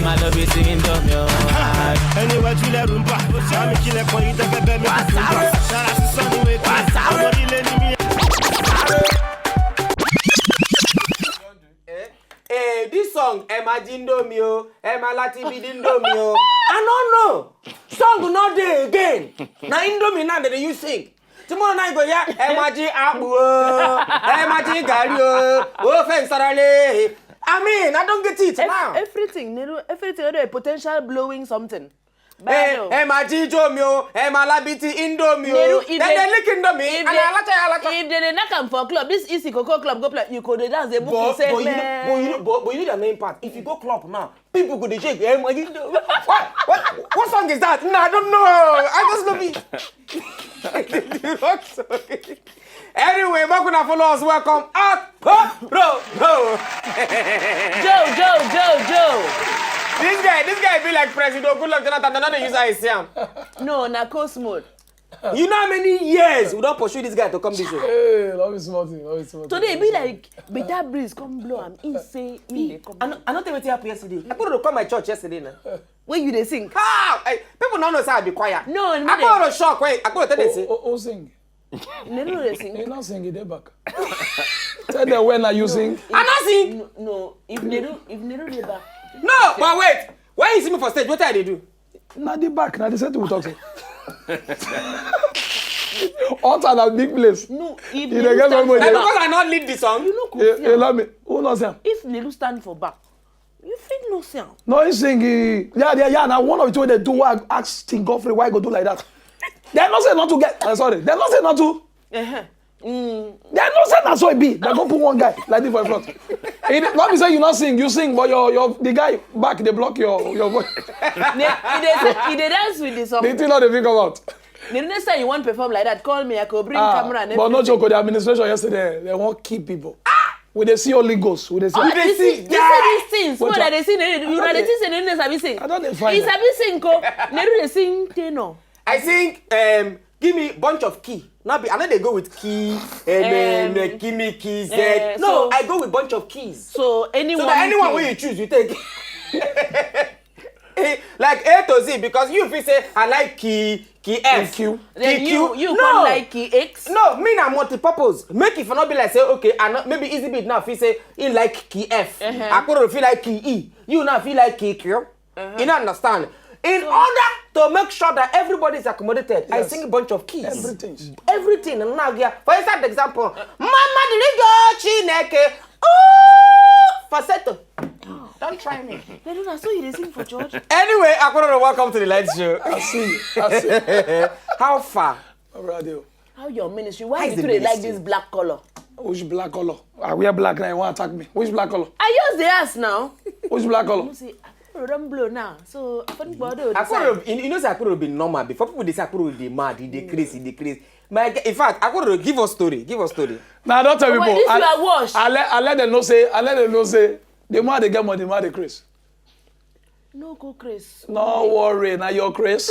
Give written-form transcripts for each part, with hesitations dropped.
my love is singing to me. Anyway, you let rumba. I'm killing for you, the baby. Shout out to Sonny with this song, Imagine Domio, Emma Latibi Domio. I don't know. Song not there again. Now Indomie now that you sing. Tomorrow night go yeah, Imagine Abu, Imagine Gario, offense Sarale. I mean, I don't get it now. Everything, a potential blowing something. Imagine Domio, Emma Labiti Indomio. Then they lick Indomie. If they not come for club, this easy Coco club go play. You could dance the book. But you need the main part. If you go club now, people could shake. What song is that? No, I don't know. I just love it. Anyway, we're gonna follow us. Welcome Akpororo. Joe. This guy be like President. Good luck, Jonathan. Another user is him. No, na coast mode. You know how many years we don't pursue this guy to come this way? Hey, love is smart. Today be like, better breeze come blow. I'm insane. I don't think what happened yesterday. I couldn't come my church yesterday. When you they sing? How? People don't know how to be quiet. No, I got a shock. Wait, I couldn't tell you. Oh, sing. Nedu they sing. You not sing, they back. Tell them when are you sing? I'm not sing. No, if Nedu they back. No, but wait. Why you see me for stage? What did they do? Now they back. Now they said to talk. All time a big place. No, if Nedu stand for back. Because I not lead the song. You know, Allow me. Who knows him? if Nedu stand for back, you feel no sound. No, he sing. Yeah. Now one of the two they do. Ask King Godfrey why go do like that. They're not saying not to get. Sorry. They're not saying not to. They're not saying that's how it be. They're gonna put one guy like this for front. Not be saying you not sing, you sing, but your the guy back they block your voice. He dance with the song. They think how they think about. The next time you want to perform like that, call me. I could bring camera and everything. But no joke, the administration yesterday they won't keep people. We they see Holy Ghost. We they see. They say these things. What are they sing? You know the things and they sing. I don't they find. He's a sing. Nedu they sing tenor. I think give me bunch of key. Not be. I know they go with key and then give me keys. No, so, I go with bunch of keys. So anyone. So that anyone when you choose, you take. Like A to Z because you feel say I like key F, Q. Then key Q. You can't like key X. No, me na multi-purpose. Make it for not be like say okay, I not maybe easy bit now feel say in like key F. Akpororo feel like key E. You now feel like key Q. You don't understand. In order to make sure that everybody is accommodated, yes. I sing a bunch of keys. Everything. And now, yeah. For example, Mama Diligo Chineke. Oh, falsetto. Don't try me. I saw you sing for George. Anyway, Akpororo, welcome to the light show. I see. How far? Radio. How your ministry? Why do you like this black color? Which black color? I wear black now. You want to attack me? Which black color? I use the ass now. Which black color? Don't blow now. So Akpororo, you know, Akpororo be normal. Before people they say Akpororo they mad, they crazy. In fact, Akpororo, give us story. Now don't tell people. This you are washed. I let them know say. The more they get money, the more they craze. No go craze. No worry, now your craze.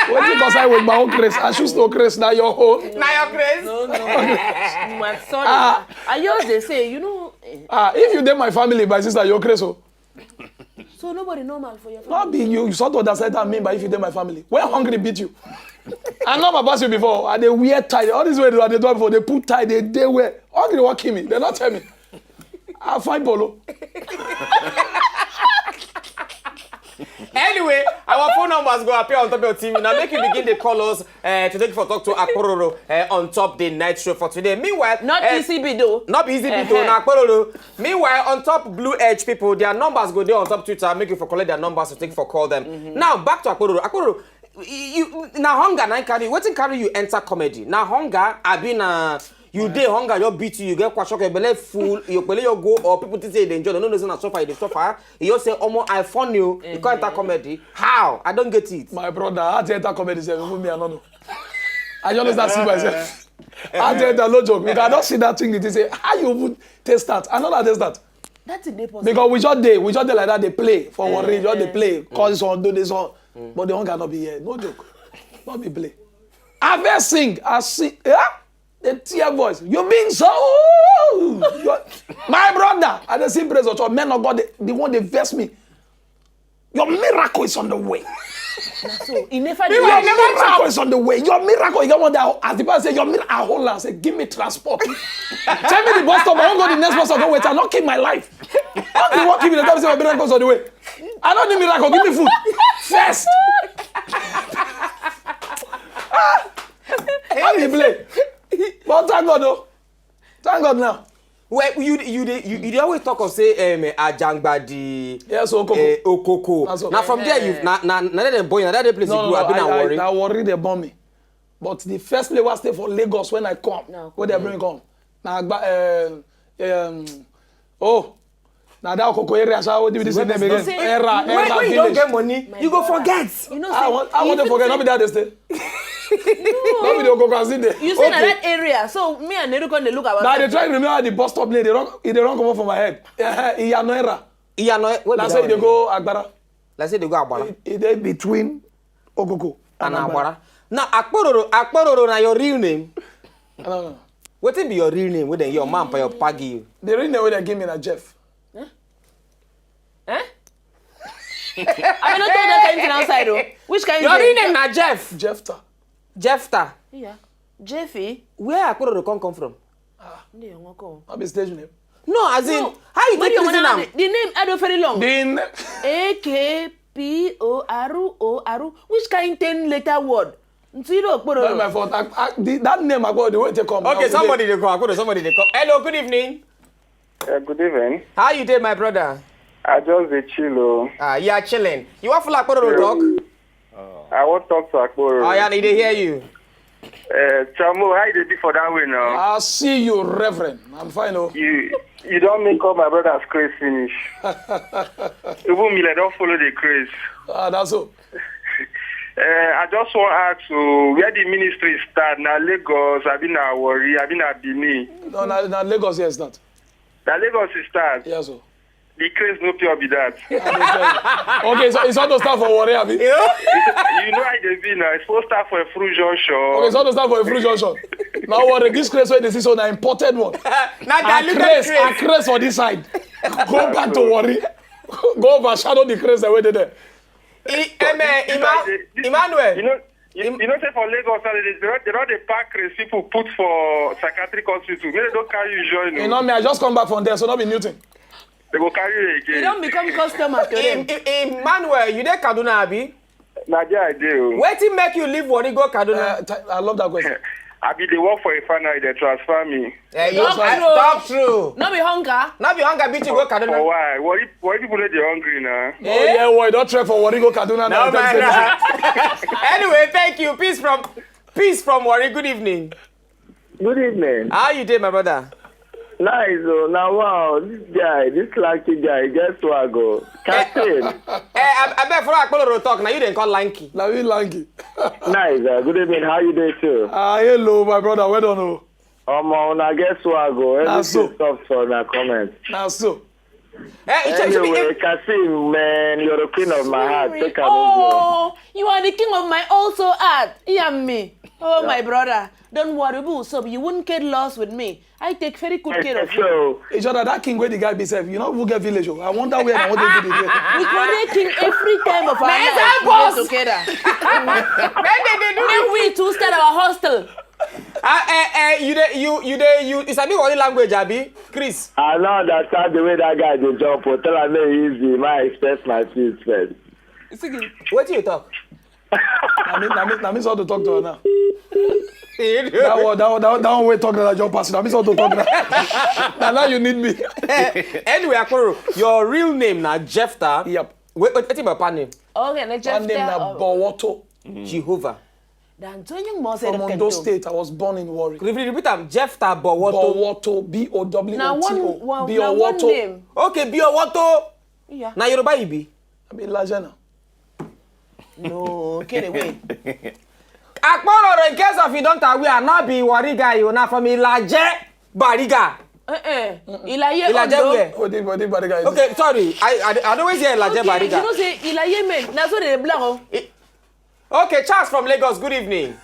What you concern with my own craze? I choose no craze, now your own. Now your craze. No. I'm sorry. I use they say, you know. If you date my family, my sister, your craze. So nobody normal for your family. Not be you sort of understand what I mean by if you date my family. When hungry beat you. I know my boss you before. And they wear tie. All this way they do before. They put tie. They wear. Hungry what kill me. They not tell me. I find polo. Anyway, our phone numbers go appear on top of your TV. Now make you begin the call us to take for talk to Akpororo on top the night show for today. Meanwhile, not ECB though. Not ECB though, Akpororo. Meanwhile, on top Blue Edge people, their numbers go there on top Twitter. Make you for collect their numbers to take for call them. Now back to Akpororo. Akpororo, you now hunger now carry. What carry you enter comedy? Now hunger, I been you dey hunger, you beat you get quite shock, your belly full, your belly you go, or people say they enjoy. They don't listen to suffer, they suffer. You say, I found you can't enter comedy. How? I don't get it. My brother, I enter comedy. Say, me, I don't know. I just understand see myself. I enter no joke. Because I don't see that thing. They say, how you would test that? I know that test that. That's a deposit. Because we just day like that. They play for one reason. Just they play, cause on, do this on. But the hunger not be here. No joke. Not be play. I first sing. I sing. Yeah. The tear voice. You mean so? My brother. I the same praise of men of God. The one they vex me. Your miracle is on the way. So he never Your miracle is on the way. Your miracle, you get one that as the person say, your miracle, I hold on, say, give me transport. Tell me the bus stop, I won't go to the next bus stop, don't wait, I'll not keep my life. How do you want to give me the time say my miracle is on the way? I don't need miracle, give me food. First. How do you play? But thank God though. Thank God now. Well, you always talk of say Ajangbadi. Yes, Okoko. Okoko. Now from there you've now that boy that place you go I've been worried. I worry they bomb me. But the first place was stay for Lagos when I come. No. Where they bring come. Now now that Okoko area so what do this name again? Era when you don't get money, you go forget. You know, I want to forget, not be that they stay. Not be the Okoko see there. You say that area, so me and Nedu Katim they look at. Now they try to remember the bus stop name. They don't come up from my head. Iyano era. Let's say they go Agbara. Let's say they go Agbara. It's between Okoko and Agbara. Now Akpororo na your real name. No. What be your real name? What then your mom or your pa give you? The real name wey they give me na Jeff. I mean, not told that kind of thing outside though. Which kind of Your real name na Jeff. Jeffta. Yeah. Jeffy. Where Akpororo come from? I'll be stage name. No, as in how you take this name? The name I do very long. Akpororo. Which kind 10-letter word? Not my fault. That name I got the way they come. Okay, somebody they call. Somebody they call. Hello, good evening. Good evening. How you doing, my brother? I just dey chill. You are chilling. You want for Akpororo talk? I want to talk to Akpororo. Oh yeah, need to hear you. Chamo, how you dey do for that way now? I'll see you, Reverend. I'm fine. Oh. You don't make all my brothers craze finish. Even me, I don't follow the craze. That's all. I just want to ask you, where the ministry start? Now Lagos, I've been at Warri, I've been at Benin. No, now Lagos, yes, not. Now Lagos is start. Yes, sir. The craze no pure be that. Okay, so it's not to start for Warri, abi? You know how they be now. It's supposed to start for a fruit junction. Okay, it's not to start for a fruit junction. Now Warri, this craze where this is on an imported one. A craze for this side. Go back to Warri. Go overshadow the craze that way there. Emmanuel. You know, say for Lagos, they don't the pack craze people put for psychiatric hospital. Maybe they don't carry you join. You know me, I just come back from there, so not be Newton. They go carry you again. You don't become customer to them. Emmanuel, you there Kaduna, abi? Nadia, I do. Wait till make you leave Warri go Kaduna. I love that question. I be the work for a final, they transfer me. Talk true. Not be hunger. Not be hunger beat you go Kaduna. For why? Why people they hungry now? Oh yeah, boy, don't try for Warri go Kaduna. No, man. Anyway, thank you. Peace from Warri. Good evening. Good evening. How you doing, my brother? Nice. Now, wow, this lucky guy, guess what, go? Captain. I bet for Akpororo talk, now you didn't call Lanky. Now you lanky. Nice. Good evening. How you doing, too? Hello, my brother. Well done. Now guess what, go? Everything stops for the comment. Now so. Anyway, Kasim, man, you're the queen of my heart. Take You are the king of my also heart. Yeah, me. Oh, yeah. My brother. Don't worry, boo. So you wouldn't get lost with me. I take very good care of you. It's other that king where the guy be safe. You know who get village. I wonder where I want to do the we connect king every time of our life. We get together. Then we two start our hostel. You sabi what language, Abi? Chris. I know understand the way that guy dey jump. Tell me easy. My express my feet first. What do you talk? I miss how to talk to her now. that one way talking that jump past. I miss how to talk now. Now you need me. Anyway, Akpororo, your real name now Jeffta. Yep. What's your pan name? Okay, na Jeffta. My name na Bowoto. Jehovah. From Ondo State, I was born in Warri. Repeat them. Jeffta Bowoto. Bowoto, B-O-W-O-T-O. Now one name. Okay, Bowoto. Yeah. Now Yoruba Ibi. I be Lajana. No, get away. Akpororo, in case of you don't we are not be Warri guy, you not from Ilaje Bariga. Ilaje where? Okay, sorry. I don't always hear Ilaje Bariga. You don't say Ilaje men. That's what they black. Okay, Charles from Lagos, good evening.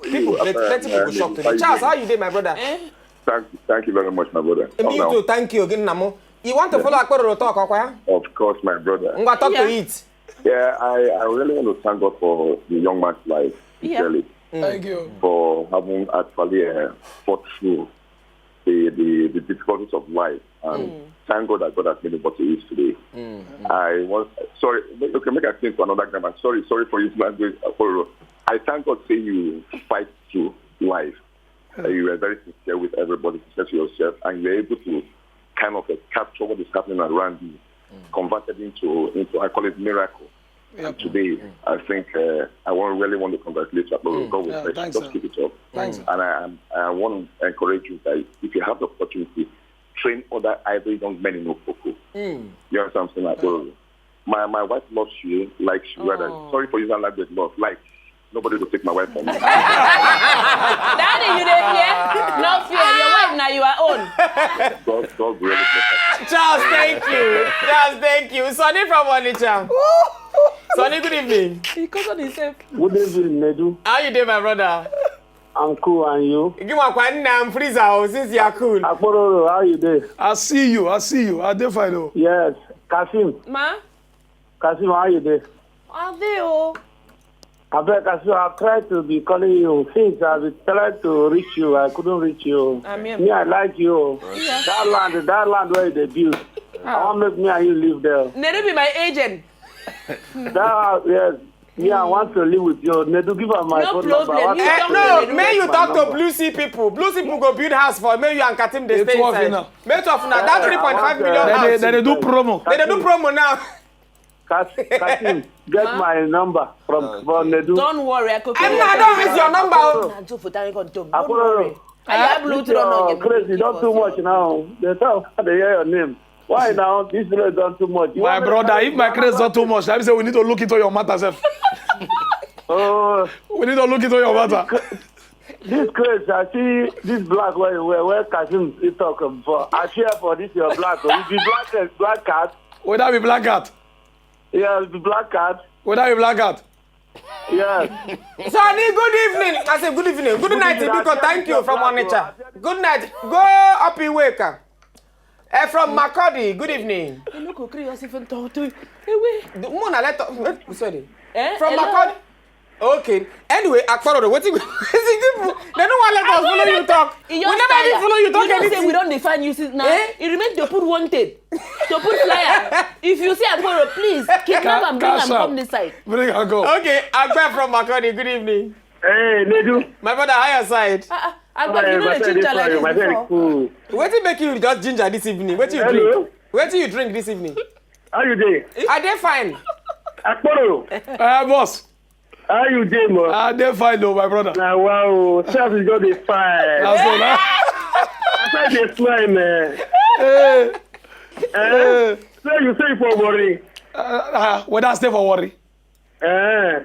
Plenty people shocked today. Charles, how you doing, my brother? Thank you very much, my brother. Me too, thank you again, Namo. You want to follow Akpororo talk, okay? Of course, my brother. I'm going to talk to it. Yeah, I really want to thank God for the young man's life, sincerely. Thank you. For having actually fought through the difficulties of life. And thank God that God has made him what he is today. I was sorry, okay, make a claim to another grammar. Sorry for using language. I thank God saying you fight through life. You were very sincere with everybody, sincere to yourself, and you were able to kind of capture what is happening around you, converted into I call it miracle. Yep. And today, I think I really want to congratulate you. God will bless you. Just keep it up. Thanks. And I want to encourage you that if you have the opportunity, train other idle young men in Okoko. You understand what I'm saying? My wife loves you, likes you. Rather, sorry for using language, love, like. Nobody will take my wife from me. Daddy, you don't fear? No fear. Your wife now, you are own. God really bless her. Charles, thank you. Sonny from Onitsha. Sonny, good evening. He calls on himself. Good evening, Nedu. How you doing, my brother? I'm cool, and you? Give me a quick name, freezer, since you are cool. Akpororo, how you doing? I see you. I dey fine though. Yes. Kasim, Ma? how you doing? Are they all? I bet I've tried to be calling you. Since I've been trying to reach you, I couldn't reach you. Me, I like you. Yeah. That land where they built. I want to make me and you live there. Nedu be my agent. Yes. Me, I want to live with you. Nedu, give her my phone number. No, may you talk to Blue Sea people. Blue Sea people go build house for me, you and Katim, they stay inside. May 12 now. That 3.5 million house. They do promo. They do promo now. Kasim, get my number from Nedu. Don't worry, I don't miss your number. Don't worry. I have Bluetooth on. Crazy, don't too much now. They talk, they hear your name. Why now? This is done too much. My brother, if my craze done too much, I say we need to look into your matter, sir. We need to look into your matter. This craze, I see this black where Kasim is talking for. I share for this your black. It be black cat. Would that be black cat? Yeah, it be black cat. Would that be black cat? Yes. Sonny, good evening. I say good evening. Good night, Biko. Thank you from Onitsha. Good night. Go up in wake. From Makodi, good evening. Sorry. From Makodi. Okay. Anyway, Akpororo, what you they don't want to let us follow you talk. We never even follow you talk anything. We don't define you now. It remains to put wanted. To put flyer. If you say Akpororo, please kidnap and bring and come this side. Bring and go. Okay, Akbar from Makodi, good evening. Hey, Nedu. My brother, higher side. Akbar, you know the ginger like this before. Cool. What did make you just ginger this evening? What do you drink? What do you drink this evening? How you doing? Are they fine? Akpororo. Boss. How you doing, man? They're fine though, my brother. Nah, wow. Chef is gonna be fine. That's all now. I said they fly, man. So you say for worry? When I stay for worry.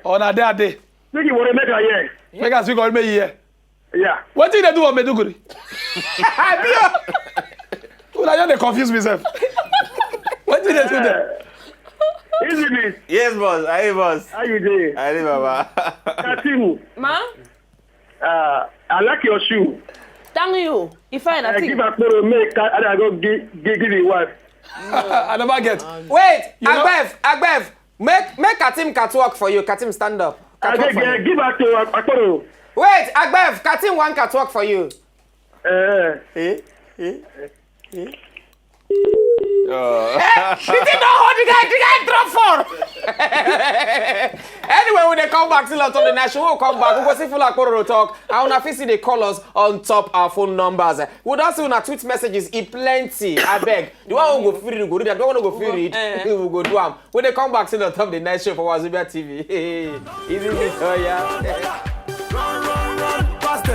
On a day. Make you worry, make a year. Make us speak on me here. Yeah. What did they do on Meduguri? They confuse myself. What did they do there? Easy this. Yes, boss. Hey, boss. How you doing? Hi, Baba. Katimu. Ma? I like your shoe. Thank you. If I give a photo, make I go give the wife. I never get. Wait, Agbev, make Katim catwalk for you. Katim, stand up. Give her to a photo. Wait, Agbev, Katim one catwalk for you. He did not hold the guy drop for. Anyway, when they come back still on top of the national, we'll come back. We'll go see full Akpororo talk. I want to see the callers on top our phone numbers. We'll also see tweet messages. It plenty. I beg. The one who go free to go read that. The one who go free read. We will go do them. When they come back still on top of the night show for Wazobia TV. Easy, oh yeah. Run, past the